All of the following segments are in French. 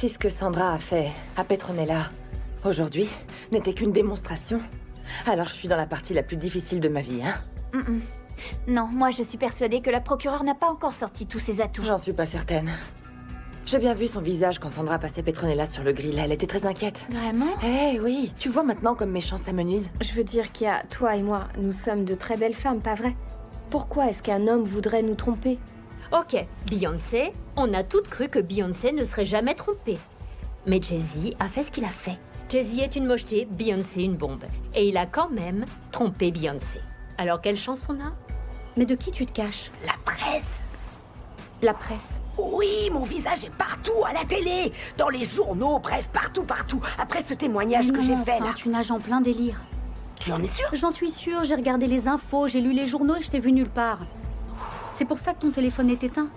Si ce que Sandra a fait à Petronella aujourd'hui n'était qu'une démonstration, alors je suis dans la partie la plus difficile de ma vie, hein. Non, moi je suis persuadée que la procureure n'a pas encore sorti tous ses atouts. J'en suis pas certaine. J'ai bien vu son visage quand Sandra passait Petronella sur le grill. Elle était très inquiète. Vraiment? Eh oui, tu vois maintenant comme mes chances s'amenuisent. Je veux dire qu'il y a toi et moi, nous sommes de très belles femmes, pas vrai? Pourquoi est-ce qu'un homme voudrait nous tromper? Ok, Beyoncé, on a toutes cru que Beyoncé ne serait jamais trompée. Mais Jay-Z a fait ce qu'il a fait. Jay-Z est une mocheté, Beyoncé une bombe. Et il a quand même trompé Beyoncé. Alors quelle chance on a? Mais de qui tu te caches? La presse. La presse. Oui, mon visage est partout, à la télé, dans les journaux, bref, partout, partout. Après ce témoignage que j'ai fait, là. Tu nages en plein délire. Tu en es sûre? J'en suis sûre, j'ai regardé les infos, j'ai lu les journaux et je t'ai vu nulle part. C'est pour ça que ton téléphone est éteint.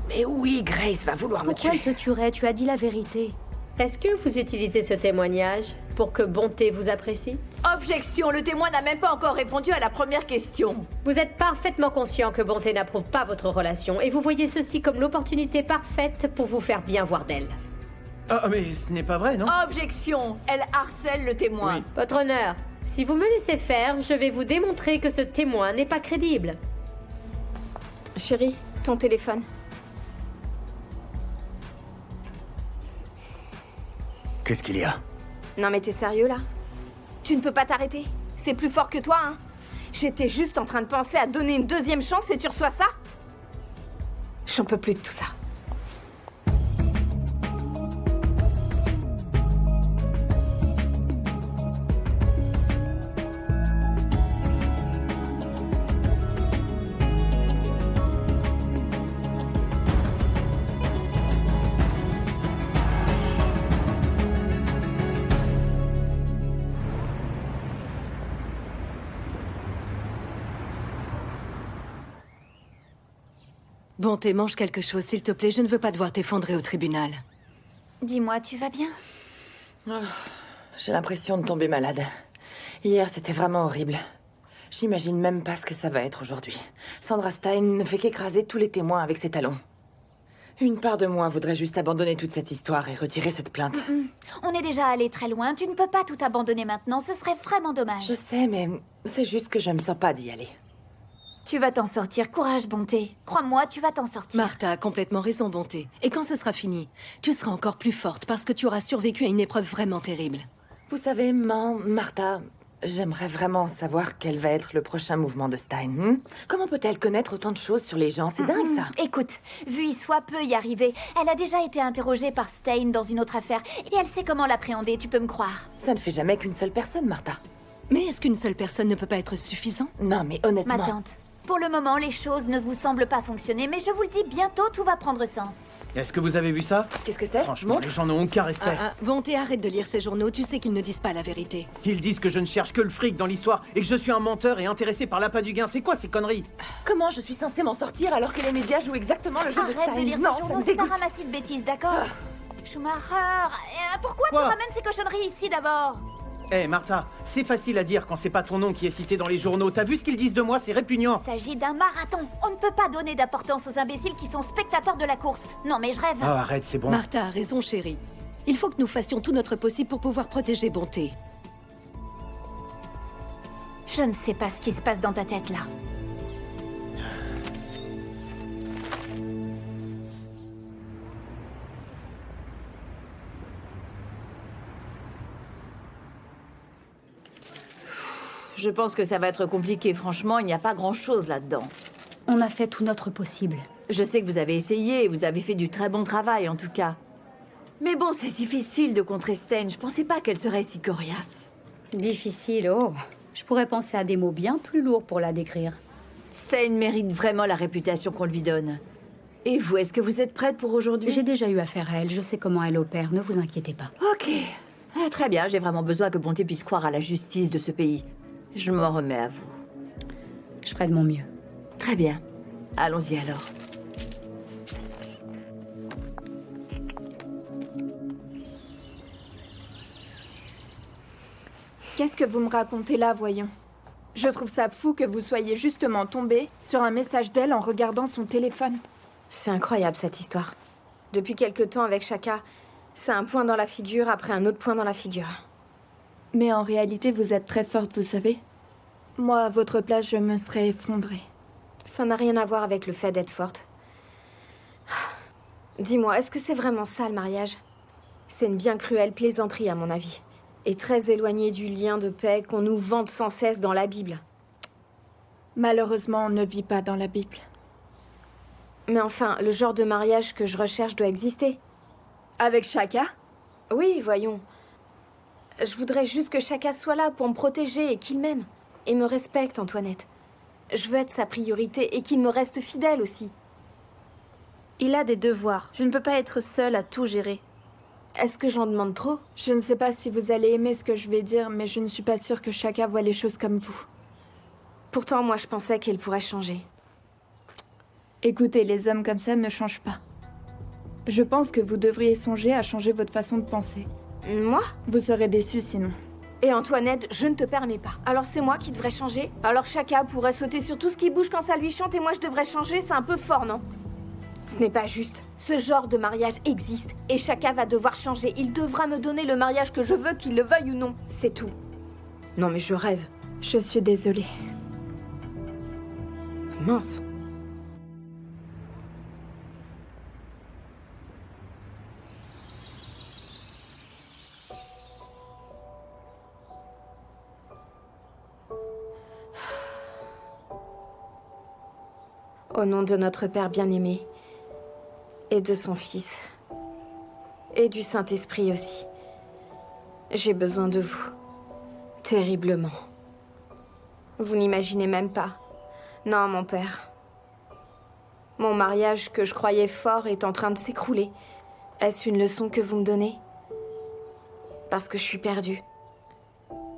Mais oui, Grace va vouloir me Pourquoi tuer. elle te tuerait? Tu as dit la vérité. Est-ce que vous utilisez ce témoignage pour que Bonté vous apprécie? Objection, le témoin n'a même pas encore répondu à la première question. Vous êtes parfaitement conscient que Bonté n'approuve pas votre relation et vous voyez ceci comme l'opportunité parfaite pour vous faire bien voir d'elle. Ah, mais ce n'est pas vrai, non? Objection, elle harcèle le témoin. Oui. Votre honneur, si vous me laissez faire, je vais vous démontrer que ce témoin n'est pas crédible. Chérie, ton téléphone. Qu'est-ce qu'il y a? Non mais t'es sérieux là? Tu ne peux pas t'arrêter? C'est plus fort que toi, hein? J'étais juste en train de penser à donner une deuxième chance et tu reçois ça? J'en peux plus de tout ça. Bonté, mange quelque chose, s'il te plaît. Je ne veux pas devoir t'effondrer au tribunal. Dis-moi, tu vas bien? J'ai l'impression de tomber malade. Hier, c'était vraiment horrible. J'imagine même pas ce que ça va être aujourd'hui. Sandra Stein ne fait qu'écraser tous les témoins avec ses talons. Une part de moi voudrait juste abandonner toute cette histoire et retirer cette plainte. On est déjà allé très loin, tu ne peux pas tout abandonner maintenant, ce serait vraiment dommage. Je sais, mais c'est juste que je me sens pas d'y aller. Tu vas t'en sortir, courage, Bonté. Crois-moi, tu vas t'en sortir. Martha a complètement raison, Bonté. Et quand ce sera fini, tu seras encore plus forte parce que tu auras survécu à une épreuve vraiment terrible. Vous savez, Martha, j'aimerais vraiment savoir quel va être le prochain mouvement de Stein. Comment peut-elle connaître autant de choses sur les gens? C'est dingue, ça. Écoute, vu y soit peut y arriver. Elle a déjà été interrogée par Stein dans une autre affaire et elle sait comment l'appréhender, tu peux me croire. Ça ne fait jamais qu'une seule personne, Martha. Mais est-ce qu'une seule personne ne peut pas être suffisant? Non, mais honnêtement... Ma tante, pour le moment, les choses ne vous semblent pas fonctionner, mais je vous le dis, bientôt tout va prendre sens. Est-ce que vous avez vu ça? Qu'est-ce que c'est? Franchement, les gens n'ont aucun respect. Bonté, arrête de lire ces journaux, tu sais qu'ils ne disent pas la vérité. Ils disent que je ne cherche que le fric dans l'histoire et que je suis un menteur et intéressé par l'appât du gain. C'est quoi ces conneries? Comment je suis censée m'en sortir alors que les médias jouent exactement le jeu de Stein? Arrête de lire Non, ces ça journaux, me c'est un dégoûte. ramassis de bêtises, d'accord? Schumacher, pourquoi tu Quoi? ramènes ces cochonneries ici d'abord? Eh, Martha, c'est facile à dire quand c'est pas ton nom qui est cité dans les journaux. T'as vu ce qu'ils disent de moi? C'est répugnant. Il s'agit d'un marathon. On ne peut pas donner d'importance aux imbéciles qui sont spectateurs de la course. Non mais je rêve. Ah, arrête, c'est bon. Martha a raison, chérie. Il faut que nous fassions tout notre possible pour pouvoir protéger Bonté. Je ne sais pas ce qui se passe dans ta tête là. Je pense que ça va être compliqué, franchement, il n'y a pas grand-chose là-dedans. On a fait tout notre possible. Je sais que vous avez essayé, vous avez fait du très bon travail en tout cas. Mais bon, c'est difficile de contrer Stein, je pensais pas qu'elle serait si coriace. Difficile, oh. Je pourrais penser à des mots bien plus lourds pour la décrire. Stein mérite vraiment la réputation qu'on lui donne. Et vous, est-ce que vous êtes prête pour aujourd'hui? J'ai déjà eu affaire à elle, je sais comment elle opère, ne vous inquiétez pas. Ok. Très bien, j'ai vraiment besoin que Bonté puisse croire à la justice de ce pays. Je m'en remets à vous. Je ferai de mon mieux. Très bien. Allons-y alors. Qu'est-ce que vous me racontez là, voyons? Je trouve ça fou que vous soyez justement tombé sur un message d'elle en regardant son téléphone. C'est incroyable cette histoire. Depuis quelque temps avec Chaka, c'est un point dans la figure après un autre point dans la figure. Mais en réalité, vous êtes très forte, vous savez. Moi, à votre place, je me serais effondrée. Ça n'a rien à voir avec le fait d'être forte. Dis-moi, est-ce que c'est vraiment ça, le mariage? C'est une bien cruelle plaisanterie, à mon avis. Et très éloignée du lien de paix qu'on nous vante sans cesse dans la Bible. Malheureusement, on ne vit pas dans la Bible. Mais enfin, le genre de mariage que je recherche doit exister. Avec Chaka? Oui, voyons. Je voudrais juste que Chaka soit là pour me protéger et qu'il m'aime. Et me respecte, Antoinette. Je veux être sa priorité et qu'il me reste fidèle aussi. Il a des devoirs. Je ne peux pas être seule à tout gérer. Est-ce que j'en demande trop? Je ne sais pas si vous allez aimer ce que je vais dire, mais je ne suis pas sûre que Chaka voit les choses comme vous. Pourtant, moi, je pensais qu'elle pourrait changer. Écoutez, les hommes comme ça ne changent pas. Je pense que vous devriez songer à changer votre façon de penser. Moi? Vous serez déçus sinon. Et Antoinette, je ne te permets pas. Alors c'est moi qui devrais changer? Alors Chaka pourrait sauter sur tout ce qui bouge quand ça lui chante et moi je devrais changer? C'est un peu fort, non? Ce n'est pas juste. Ce genre de mariage existe et Chaka va devoir changer. Il devra me donner le mariage que je veux, qu'il le veuille ou non. C'est tout. Non mais je rêve. Je suis désolée. Mince. Au nom de notre Père bien-aimé, et de son Fils, et du Saint-Esprit aussi, j'ai besoin de vous, terriblement. Vous n'imaginez même pas. Non, mon père. Mon mariage que je croyais fort est en train de s'écrouler. Est-ce une leçon que vous me donnez? Parce que je suis perdue.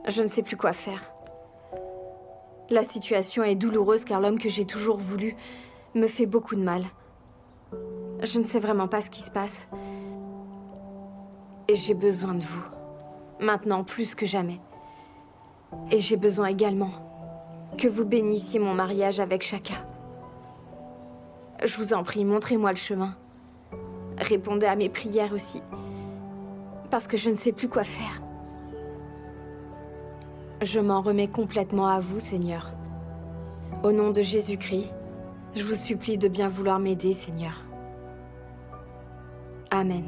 Je ne sais plus quoi faire. La situation est douloureuse car l'homme que j'ai toujours voulu me fait beaucoup de mal. Je ne sais vraiment pas ce qui se passe. Et j'ai besoin de vous. Maintenant plus que jamais. Et j'ai besoin également que vous bénissiez mon mariage avec Chaka. Je vous en prie, montrez-moi le chemin. Répondez à mes prières aussi. Parce que je ne sais plus quoi faire. Je m'en remets complètement à vous, Seigneur. Au nom de Jésus-Christ, je vous supplie de bien vouloir m'aider, Seigneur. Amen.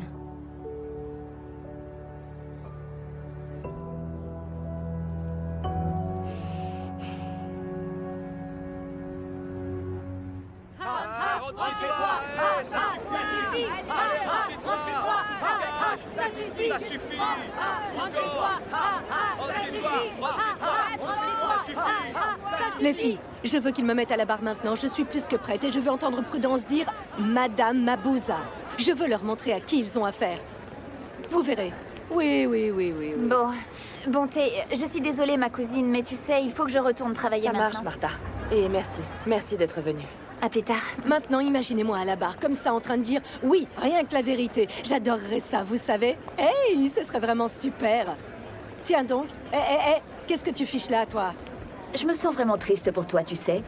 Les filles, je veux qu'ils me mettent à la barre maintenant. Je suis plus que prête et je veux entendre Prudence dire « Madame Mabouza ». Je veux leur montrer à qui ils ont affaire. Vous verrez. Oui. Bon, Bonté, je suis désolée ma cousine, mais tu sais, il faut que je retourne travailler Ça maintenant. marche, Martha. Et merci. Merci d'être venue. À plus tard. Maintenant, imaginez-moi à la barre, comme ça, en train de dire « Oui, rien que la vérité. J'adorerais ça, vous savez. Hey, ce serait vraiment super. Tiens donc. Qu'est-ce que tu fiches là, toi? Je me sens vraiment triste pour toi, tu sais.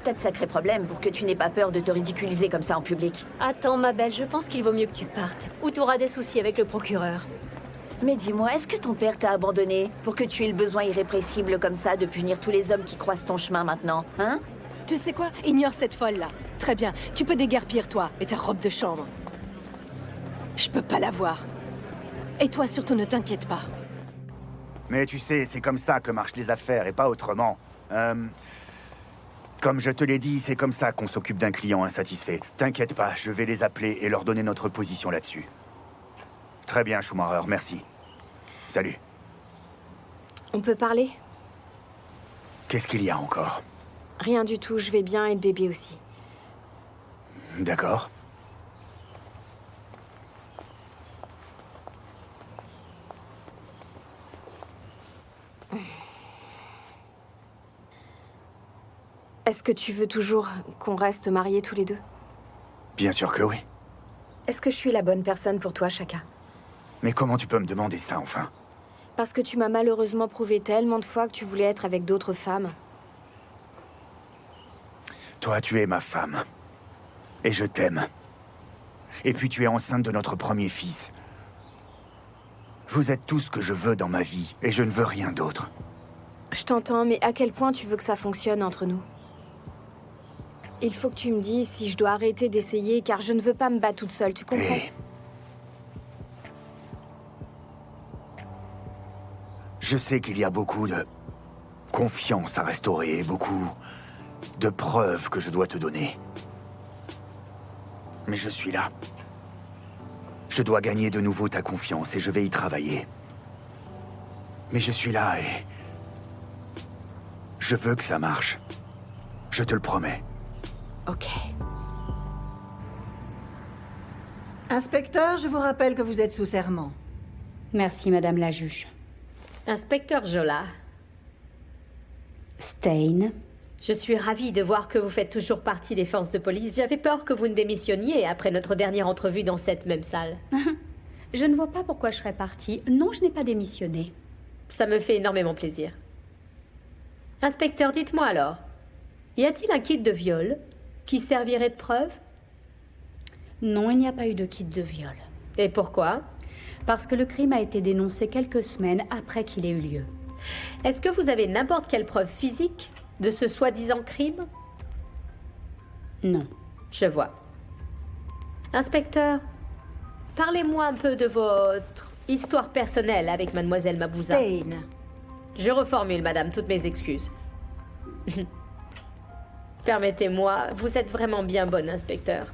T'as de sacrés problèmes pour que tu n'aies pas peur de te ridiculiser comme ça en public. Attends, ma belle, je pense qu'il vaut mieux que tu partes. Ou t'auras des soucis avec le procureur. Mais dis-moi, est-ce que ton père t'a abandonné pour que tu aies le besoin irrépressible comme ça de punir tous les hommes qui croisent ton chemin maintenant, hein? Tu sais quoi? Ignore cette folle-là. Très bien, tu peux déguerpir, toi, et ta robe de chambre. Je peux pas la voir. Et toi, surtout, ne t'inquiète pas. Mais tu sais, c'est comme ça que marchent les affaires et pas autrement. Comme je te l'ai dit, c'est comme ça qu'on s'occupe d'un client insatisfait. T'inquiète pas, je vais les appeler et leur donner notre position là-dessus. Très bien, Schumacher, merci. Salut. On peut parler? Qu'est-ce qu'il y a encore? Rien du tout, je vais bien et le bébé aussi. D'accord. Est-ce que tu veux toujours qu'on reste mariés tous les deux? Bien sûr que oui. Est-ce que je suis la bonne personne pour toi, Chaka? Mais comment tu peux me demander ça, enfin? Parce que tu m'as malheureusement prouvé tellement de fois que tu voulais être avec d'autres femmes. Toi, tu es ma femme. Et je t'aime. Et puis tu es enceinte de notre premier fils. Vous êtes tout ce que je veux dans ma vie, et je ne veux rien d'autre. Je t'entends, mais à quel point tu veux que ça fonctionne entre nous? Il faut que tu me dises si je dois arrêter d'essayer, car je ne veux pas me battre toute seule, tu comprends? Je sais qu'il y a beaucoup de confiance à restaurer, beaucoup de preuves que je dois te donner. Mais je suis là. Je dois gagner de nouveau ta confiance et je vais y travailler. Mais je suis là et... je veux que ça marche. Je te le promets. Ok. Inspecteur, je vous rappelle que vous êtes sous serment. Merci, Madame la juge. Inspecteur Jola. Stein. Je suis ravie de voir que vous faites toujours partie des forces de police. J'avais peur que vous ne démissionniez après notre dernière entrevue dans cette même salle. Je ne vois pas pourquoi je serais partie. Non, je n'ai pas démissionné. Ça me fait énormément plaisir. Inspecteur, dites-moi alors, y a-t-il un kit de viol qui servirait de preuve? Non, il n'y a pas eu de kit de viol. Et pourquoi? Parce que le crime a été dénoncé quelques semaines après qu'il ait eu lieu. Est-ce que vous avez n'importe quelle preuve physique de ce soi-disant crime? Non. Je vois. Inspecteur, parlez-moi un peu de votre histoire personnelle avec Mademoiselle Mabouza. Stein. Je reformule, madame, toutes mes excuses. Permettez-moi, vous êtes vraiment bien bonne, inspecteur.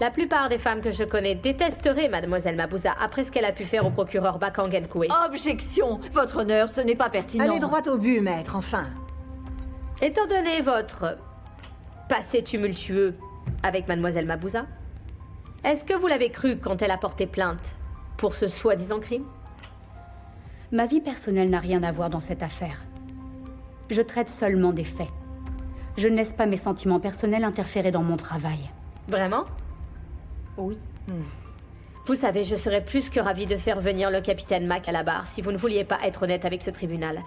La plupart des femmes que je connais détesteraient Mademoiselle Mabouza après ce qu'elle a pu faire au procureur Bakangenkoué. Objection! Votre honneur, ce n'est pas pertinent. Allez droit au but, maître, enfin. Étant donné votre passé tumultueux avec Mademoiselle Mabouza, est-ce que vous l'avez cru quand elle a porté plainte pour ce soi-disant crime? Ma vie personnelle n'a rien à voir dans cette affaire. Je traite seulement des faits. Je ne laisse pas mes sentiments personnels interférer dans mon travail. Vraiment? Oui. Vous savez, je serais plus que ravie de faire venir le capitaine Mac à la barre si vous ne vouliez pas être honnête avec ce tribunal.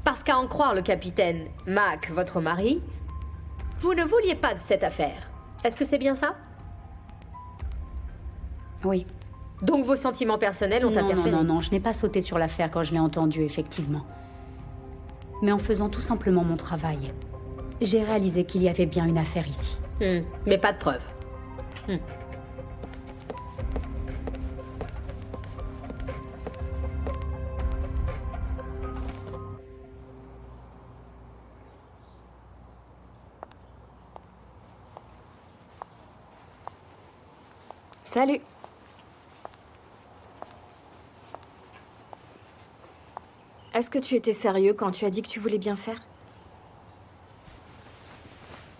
Parce qu'à en croire le capitaine Mac, votre mari, vous ne vouliez pas de cette affaire. Est-ce que c'est bien ça? Oui. Donc vos sentiments personnels ont interféré? Non, je n'ai pas sauté sur l'affaire quand je l'ai entendue, effectivement. Mais en faisant tout simplement mon travail, j'ai réalisé qu'il y avait bien une affaire ici. Mais pas de preuves. Salut. Est-ce que tu étais sérieux quand tu as dit que tu voulais bien faire?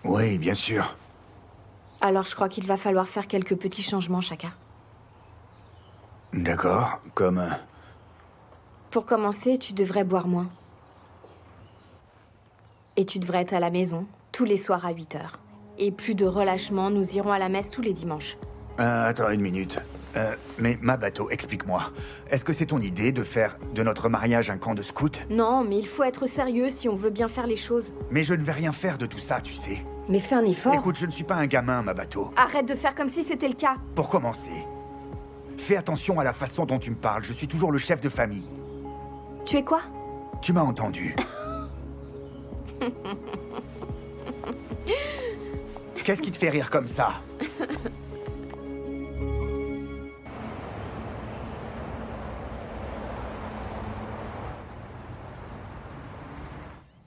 Oui, bien sûr. Alors je crois qu'il va falloir faire quelques petits changements chacun. D'accord, comme... Pour commencer, tu devrais boire moins. Et tu devrais être à la maison, tous les soirs à 8h. Et plus de relâchement, nous irons à la messe tous les dimanches. Attends une minute. Mais ma bateau, explique-moi. Est-ce que c'est ton idée de faire de notre mariage un camp de scouts? Non, mais il faut être sérieux si on veut bien faire les choses. Mais je ne vais rien faire de tout ça, tu sais. Mais fais un effort. Écoute, je ne suis pas un gamin, ma bateau. Arrête de faire comme si c'était le cas. Pour commencer, fais attention à la façon dont tu me parles. Je suis toujours le chef de famille. Tu es quoi? Tu m'as entendu. Qu'est-ce qui te fait rire comme ça?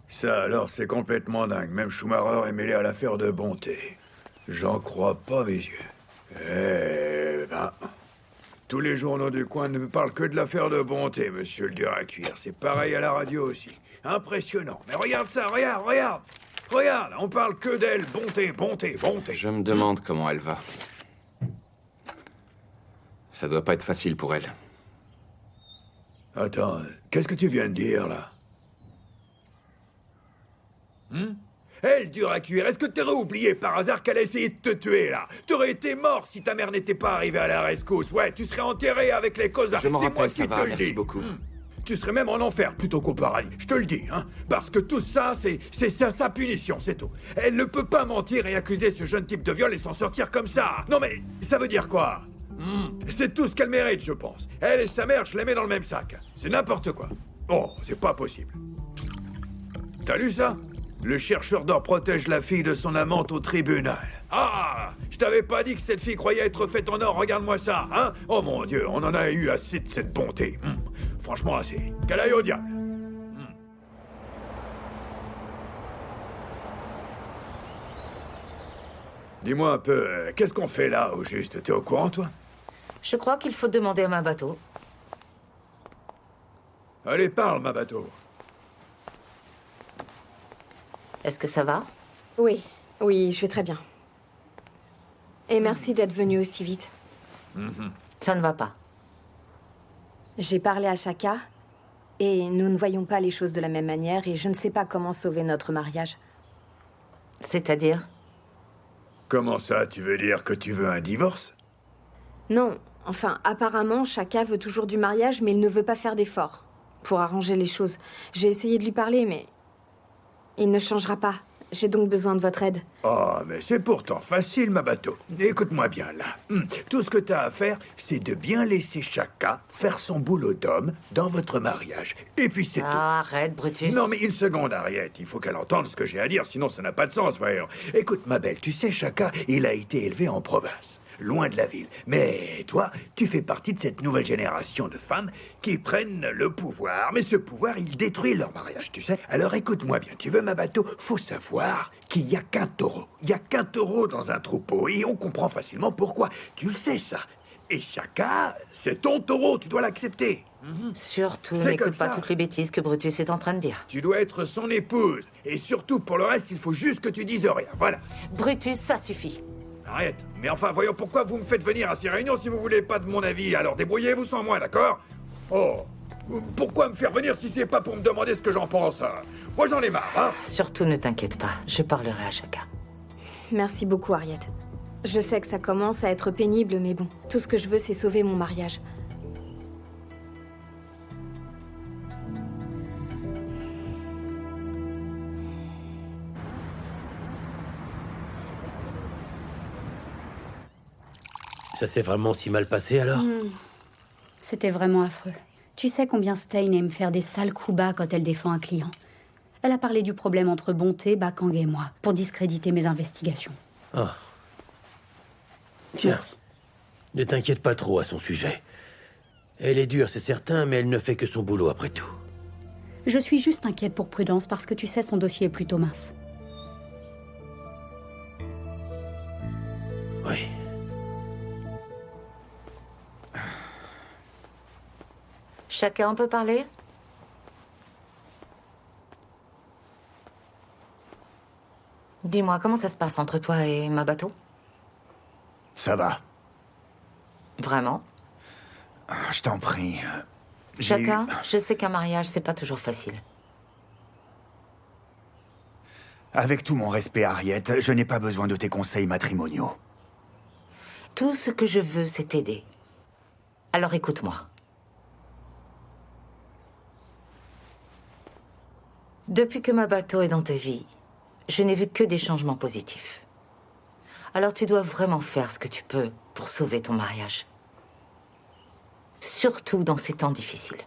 Ça alors, c'est complètement dingue. Même Schumacher est mêlé à l'affaire de Bonté. J'en crois pas mes yeux. Eh ben... Tous les journaux du coin ne me parlent que de l'affaire de Bonté, monsieur le dur à cuire. C'est pareil à la radio aussi. Impressionnant. Mais regarde ça, regarde! Regarde, on parle que d'elle. Bonté. Je me demande comment elle va. Ça doit pas être facile pour elle. Attends, qu'est-ce que tu viens de dire, là? Elle, dur à cuire, est-ce que t'aurais oublié par hasard qu'elle a essayé de te tuer, là? T'aurais été mort si ta mère n'était pas arrivée à la rescousse. Ouais, tu serais enterré avec les causes. Je m'en C'est moi rappelle, qui ça te va, le merci dis. beaucoup. Tu serais même en enfer plutôt qu'au paradis, je te le dis, hein. Parce que tout ça, c'est sa punition, c'est tout. Elle ne peut pas mentir et accuser ce jeune type de viol et s'en sortir comme ça. Non mais, ça veut dire quoi? C'est tout ce qu'elle mérite, je pense. Elle et sa mère, je les mets dans le même sac. C'est n'importe quoi. Oh, c'est pas possible. T'as lu ça? Le chercheur d'or protège la fille de son amante au tribunal. Ah! Je t'avais pas dit que cette fille croyait être faite en or, regarde-moi ça, hein? Oh mon Dieu, on en a eu assez de cette bonté. Franchement assez. Qu'elle aille au diable. Dis-moi un peu, qu'est-ce qu'on fait là, au juste? T'es au courant, toi? Je crois qu'il faut demander à ma bateau. Allez, parle, ma bateau. Est-ce que ça va? Oui, oui, je vais très bien. Et merci d'être venu aussi vite. Ça ne va pas. J'ai parlé à Shaka, et nous ne voyons pas les choses de la même manière, et je ne sais pas comment sauver notre mariage. C'est-à-dire? Comment ça, tu veux dire que tu veux un divorce? Non, enfin, apparemment, Shaka veut toujours du mariage, mais il ne veut pas faire d'efforts pour arranger les choses. J'ai essayé de lui parler, mais il ne changera pas. J'ai donc besoin de votre aide. Oh, mais c'est pourtant facile, ma bateau. Écoute-moi bien, là. Tout ce que t'as à faire, c'est de bien laisser Shaka faire son boulot d'homme dans votre mariage. Et puis c'est tout. Arrête, Brutus. Non, mais une seconde, Harriet. Il faut qu'elle entende ce que j'ai à dire, sinon ça n'a pas de sens, voyons. Écoute, ma belle, tu sais, Shaka, il a été élevé en province, loin de la ville. Mais toi, tu fais partie de cette nouvelle génération de femmes qui prennent le pouvoir. Mais ce pouvoir, il détruit leur mariage, tu sais. Alors écoute-moi bien, tu veux ma bateau? Faut savoir qu'il n'y a qu'un taureau. Il n'y a qu'un taureau dans un troupeau. Et on comprend facilement pourquoi. Tu le sais, ça. Et Shaka, c'est ton taureau, tu dois l'accepter. Surtout, C'est comme n'écoute pas ça. toutes les bêtises que Brutus est en train de dire. Tu dois être son épouse. Et surtout, pour le reste, il faut juste que tu dises rien. Voilà. Brutus, ça suffit. Arrête. Mais enfin, voyons, pourquoi vous me faites venir à ces réunions si vous voulez pas de mon avis? Alors débrouillez-vous sans moi, d'accord? Oh, pourquoi me faire venir si c'est pas pour me demander ce que j'en pense? Moi, j'en ai marre, hein? Surtout, ne t'inquiète pas. Je parlerai à Shaka. Merci beaucoup, Harriet. Je sais que ça commence à être pénible, mais bon, tout ce que je veux, c'est sauver mon mariage. Ça s'est vraiment si mal passé, alors? C'était vraiment affreux. Tu sais combien Stein aime faire des sales coups bas quand elle défend un client. Elle a parlé du problème entre Bonté, Bakang et moi, pour discréditer mes investigations. Oh. Tiens, Merci. ne t'inquiète pas trop à son sujet. Elle est dure, c'est certain, mais elle ne fait que son boulot après tout. Je suis juste inquiète pour Prudence parce que tu sais, son dossier est plutôt mince. Oui. Shaka, on peut parler? Dis-moi, comment ça se passe entre toi et ma bateau? Ça va. Vraiment? Je t'en prie. J'ai eu- Shaka, je sais qu'un mariage, c'est pas toujours facile. Avec tout mon respect, Harriet, je n'ai pas besoin de tes conseils matrimoniaux. Tout ce que je veux, c'est t'aider. Alors écoute-moi. Depuis que ma bateau est dans ta vie, je n'ai vu que des changements positifs. Alors tu dois vraiment faire ce que tu peux pour sauver ton mariage. Surtout dans ces temps difficiles.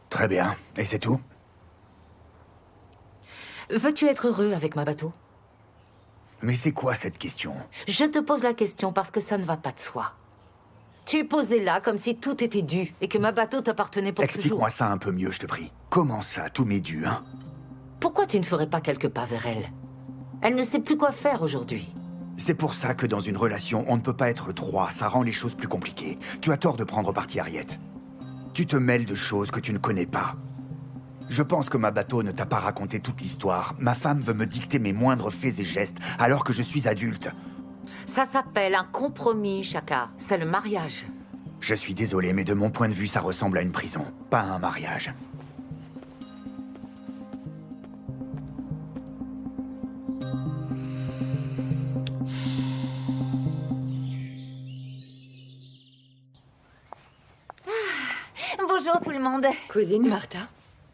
Très bien. Et c'est tout? Veux-tu être heureux avec ma bateau? Mais c'est quoi cette question? Je te pose la question parce que ça ne va pas de soi. Tu es posé là comme si tout était dû et que ma bateau t'appartenait pour toujours. Explique-moi ça un peu mieux, je te prie. Comment ça, tout m'est dû, hein? Pourquoi tu ne ferais pas quelques pas vers elle? Elle ne sait plus quoi faire aujourd'hui. C'est pour ça que dans une relation, on ne peut pas être trois. Ça rend les choses plus compliquées. Tu as tort de prendre parti, Harriet. Tu te mêles de choses que tu ne connais pas. Je pense que ma bateau ne t'a pas raconté toute l'histoire. Ma femme veut me dicter mes moindres faits et gestes alors que je suis adulte. Ça s'appelle un compromis, Shaka. C'est le mariage. Je suis désolé, mais de mon point de vue, ça ressemble à une prison, pas à un mariage. Bonjour Bonjour tout le monde. Cousine Martha.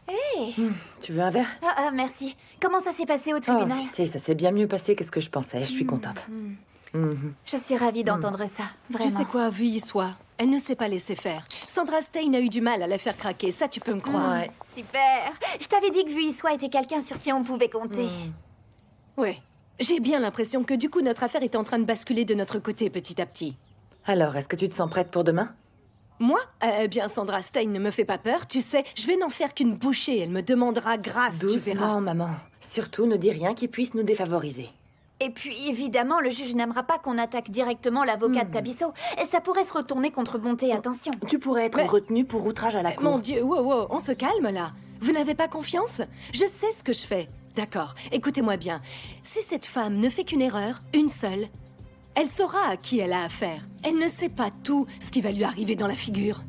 Hé Tu veux un verre? Ah, merci. Comment ça s'est passé au tribunal? Tu sais, ça s'est bien mieux passé que ce que je pensais. Je suis contente. Je suis ravie d'entendre ça, vraiment. Tu sais quoi, vu y soit, elle ne s'est pas laissée faire. Sandra Stein a eu du mal à la faire craquer, ça tu peux me croire. Ouais. Super. Je t'avais dit que vu y soit était quelqu'un sur qui on pouvait compter. Ouais. J'ai bien l'impression que du coup notre affaire est en train de basculer de notre côté petit à petit. Alors, est-ce que tu te sens prête pour demain? Moi? Eh bien, Sandra Stein ne me fait pas peur, tu sais. Je vais n'en faire qu'une bouchée, elle me demandera grâce, tu verras. Doucement, maman. Surtout, ne dis rien qui puisse nous défavoriser. Et puis, évidemment, le juge n'aimera pas qu'on attaque directement l'avocat de Tabisso. Et ça pourrait se retourner contre Bonté, attention. Tu pourrais être retenu pour outrage à la cour. Mon Dieu, wow, on se calme là. Vous n'avez pas confiance? Je sais ce que je fais. D'accord, écoutez-moi bien. Si cette femme ne fait qu'une erreur, une seule, elle saura à qui elle a affaire. Elle ne sait pas tout ce qui va lui arriver dans la figure.